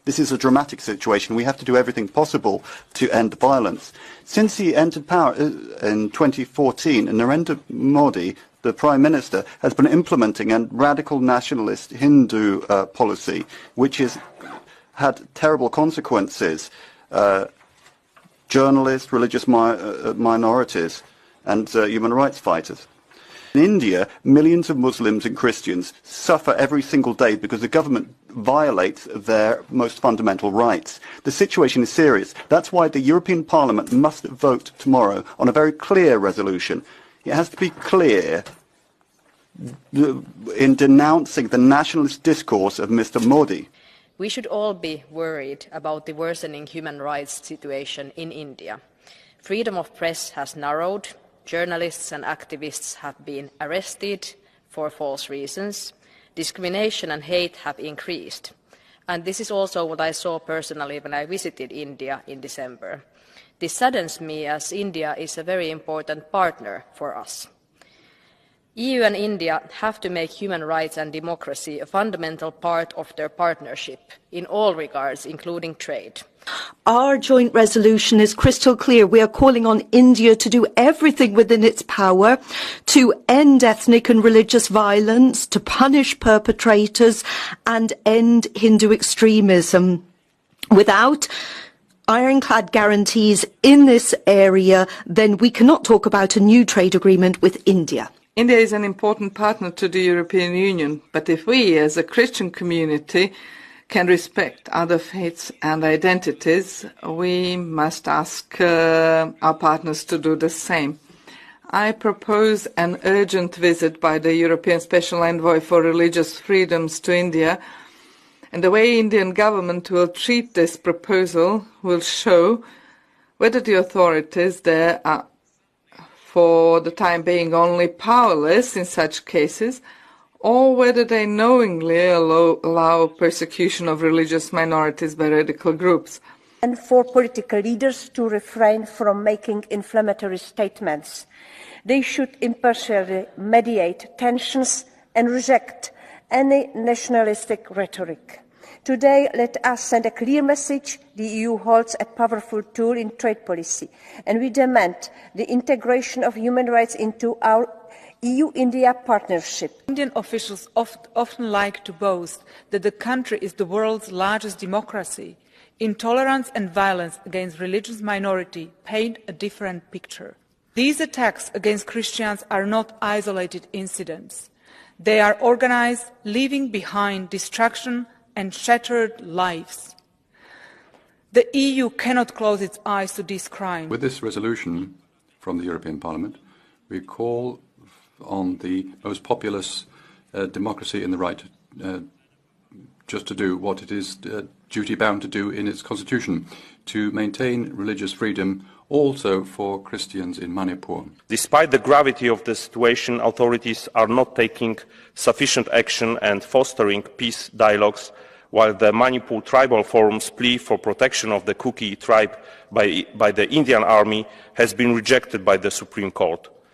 This is a dramatic situation. We have to do everything possible to end violence. Since he entered power in 2014, Narendra Modi, the Prime Minister, has been implementing a radical nationalist Hindu policy, which has had terrible consequences. Journalists, religious minorities, and human rights fighters. In India, millions of Muslims and Christians suffer every single day because the government violates their most fundamental rights. The situation is serious. That's why the European Parliament must vote tomorrow on a very clear resolution. It has to be clear in denouncing the nationalist discourse of Mr. Modi. We should all be worried about the worsening human rights situation in India. Freedom of press has narrowed. Journalists and activists have been arrested for false reasons. Discrimination and hate have increased. And this is also what I saw personally when I visited India in December. This saddens me as India is a very important partner for us. EU and India have to make human rights and democracy a fundamental part of their partnership in all regards, including trade. Our joint resolution is crystal clear. We are calling on India to do everything within its power to end ethnic and religious violence, to punish perpetrators and end Hindu extremism. Without ironclad guarantees in this area, then we cannot talk about a new trade agreement with India. India is an important partner to the European Union, but if we as a Christian community can respect other faiths and identities, we must ask our partners to do the same. I propose an urgent visit by the European Special Envoy for Religious Freedoms to India, and the way Indian government will treat this proposal will show whether the authorities there are for the time being only powerless in such cases, or whether they knowingly allow persecution of religious minorities by radical groups. And for political leaders to refrain from making inflammatory statements. They should impartially mediate tensions and reject any nationalistic rhetoric. Today, let us send a clear message. The EU holds a powerful tool in trade policy, and we demand the integration of human rights into our EU-India partnership. Indian officials often like to boast that the country is the world's largest democracy. Intolerance and violence against religious minorities paint a different picture. These attacks against Christians are not isolated incidents. They are organized, leaving behind destruction and shattered lives. The EU cannot close its eyes to these crimes. With this resolution from the European Parliament, we call on the most populous democracy in the right just to do what it is duty-bound to do in its constitution, to maintain religious freedom also for Christians in Manipur. Despite the gravity of the situation, authorities are not taking sufficient action and fostering peace dialogues, while the Manipur Tribal Forum's plea for protection of the Kuki tribe by the Indian Army has been rejected by the Supreme Court.